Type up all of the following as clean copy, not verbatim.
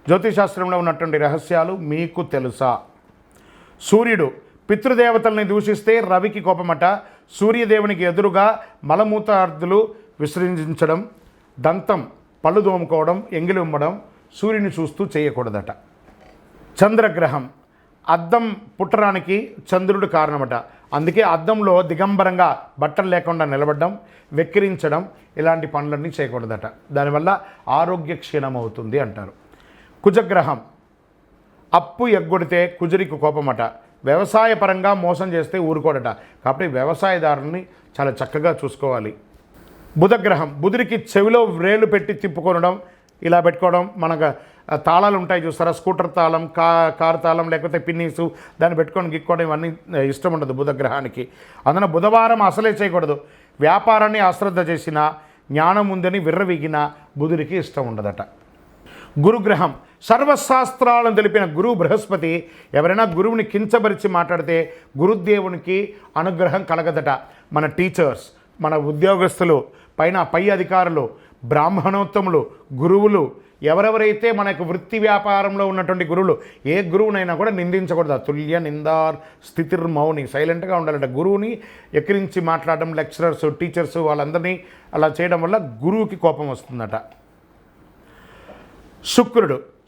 జ్యోతిషాస్త్రంలో ఉన్నటువంటి రహస్యాలు మీకు తెలుసా? సూర్యుడు పితృదేవతల్ని దూషిస్తే రవికి కోపమట. సూర్యదేవునికి ఎదురుగా మలమూత్రాదులు విసర్జించడం, దంతం పళ్ళు దోముకోవడం, ఎంగిలి ఉమ్మడం సూర్యుని చూస్తూ చేయకూడదట. చంద్రగ్రహం అద్దం పుట్టడానికి చంద్రుడు కారణమట. అందుకే అద్దంలో దిగంబరంగా బట్టలు లేకుండా నిలబడడం, వెక్కిరించడం ఇలాంటి పనులన్నీ చేయకూడదట. దానివల్ల ఆరోగ్య క్షీణం అవుతుంది అంటారు. కుజగ్రహం అప్పు ఎగ్గొడితే కుజుడికి కోపమట. వ్యవసాయ పరంగా మోసం చేస్తే ఊరుకోడట. కాబట్టి వ్యవసాయదారుల్ని చాలా చక్కగా చూసుకోవాలి. బుధగ్రహం బుధుడికి చెవిలో వ్రేలు పెట్టి తిప్పుకొనడం, ఇలా పెట్టుకోవడం. మనకు తాళాలు ఉంటాయి చూస్తారా, స్కూటర్ తాళం, కారు తాళం, లేకపోతే పిన్నీసు, దాన్ని పెట్టుకొని గిక్కోవడం ఇవన్నీ ఇష్టం ఉండదు బుధగ్రహానికి. అందున బుధవారం అసలే చేయకూడదు. వ్యాపారాన్ని అశ్రద్ధ చేసినా, జ్ఞానం ఉందని విర్రవీగినా బుధుడికి ఇష్టం ఉండదట. గురుగ్రహం సర్వశాస్త్రాలను తెలిపిన గురువు బృహస్పతి ఎవరైనా గురువుని కించపరిచి మాట్లాడితే గురుదేవునికి అనుగ్రహం కలగదట. మన టీచర్స్, మన ఉద్యోగస్తులు, పై అధికారులు, బ్రాహ్మణోత్తములు, గురువులు, ఎవరెవరైతే మనకు వృత్తి వ్యాపారంలో ఉన్నటువంటి గురువులు, ఏ గురువునైనా కూడా నిందించకూడదు. తుల్య నిందార్ స్థితిర్మౌని, సైలెంట్గా ఉండాలంట. గురువుని ఎక్కిరించి మాట్లాడడం, లెక్చరర్స్, టీచర్స్ వాళ్ళందరినీ అలా చేయడం వల్ల గురువుకి కోపం వస్తుందట.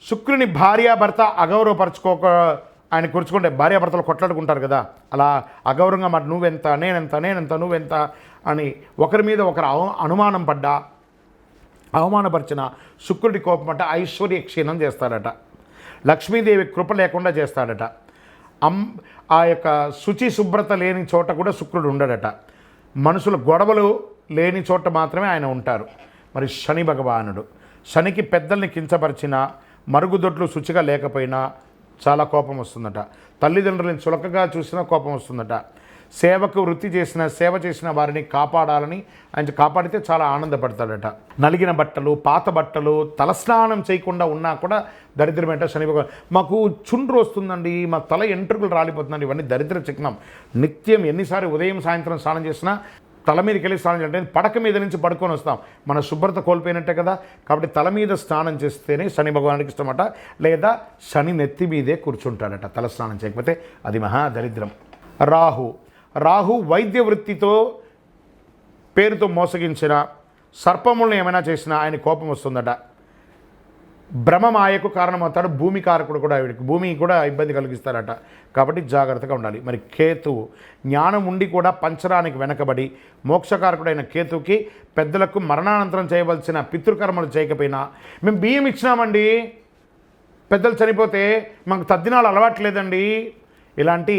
శుక్రుని భార్యాభర్త అగౌరవపరచుకోక, ఆయన కూర్చుకుంటే భార్యాభర్తలు కొట్లాడుకుంటారు కదా, అలా అగౌరవంగా మరి నువ్వెంత, నేనెంత, నువ్వెంత అని ఒకరి మీద ఒకరు అనుమానం పడ్డా, అవమానపరిచిన శుక్రుడి కోపమట ఐశ్వర్య క్షీణం చేస్తాడట. లక్ష్మీదేవి కృప లేకుండా చేస్తాడట. ఆ యొక్క శుచి శుభ్రత లేని చోట కూడా శుక్రుడు ఉండడట. మనుషుల గొడవలు లేని చోట మాత్రమే ఆయన ఉంటారు. మరి శని భగవానుడు శనికి పెద్దల్ని కించపరిచినా, మరుగుదొడ్లు శుచిగా లేకపోయినా చాలా కోపం వస్తుందట. తల్లిదండ్రులను చులకగా చూసినా కోపం వస్తుందట. సేవకు వృత్తి చేసిన, సేవ చేసిన వారిని కాపాడాలని ఆయన కాపాడితే చాలా ఆనందపడతాడట. నలిగిన బట్టలు, పాత బట్టలు, తలస్నానం చేయకుండా ఉన్నా కూడా దరిద్రమేట. శని భగవాన్ మాకు చుండ్రు వస్తుందండి, మా తల ఎంట్రుకలు రాలిపోతుందండి, ఇవన్నీ దరిద్ర చిహ్నం. నిత్యం ఎన్నిసార్లు ఉదయం సాయంత్రం స్నానం చేసినా తల మీదకి వెళ్ళి స్నానం చేయాలంటే పడక మీద నుంచి పడుకొని వస్తాం, మన శుభ్రత కోల్పోయినట్టే కదా. కాబట్టి తల మీద స్నానం చేస్తేనే శని భగవానికి ఇష్టమట. లేదా శని నెత్తి మీదే కూర్చుంటాడట తల స్నానం చేయకపోతే, అది మహా దరిద్రం. రాహు వైద్య వృత్తితో పేరుతో మోసగించిన, సర్పములను ఏమైనా చేసినా ఆయన కోపం వస్తుందట. భ్రమమాయకు కారణమవుతాడు. భూమి కారకుడు కూడా వీడికి, భూమి కూడా ఇబ్బంది కలిగిస్తారట. కాబట్టి జాగ్రత్తగా ఉండాలి. మరి కేతువు జ్ఞానం ఉండి కూడా పంచరానికి వెనకబడి, మోక్షకారకుడైన కేతువుకి పెద్దలకు మరణానంతరం చేయవలసిన పితృకర్మలు చేయకపోయినా, మేము బియ్యం ఇచ్చినామండి, పెద్దలు చనిపోతే మాకు తద్దినాలు అలవాట్లేదండి, ఇలాంటి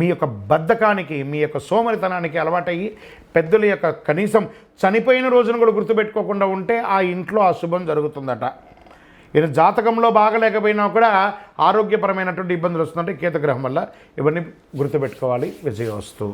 మీ యొక్క బద్ధకానికి, మీ యొక్క సోమరితనానికి అలవాటయ్యి పెద్దల యొక్క కనీసం చనిపోయిన రోజును కూడా గుర్తుపెట్టుకోకుండా ఉంటే ఆ ఇంట్లో అశుభం జరుగుతుందట. ఈయన జాతకంలో బాగలేకపోయినా కూడా ఆరోగ్యపరమైనటువంటి ఇబ్బందులు వస్తుందంటే కేతుగ్రహం వల్ల. ఇవన్నీ గుర్తుపెట్టుకోవాలి. విజయవస్తు.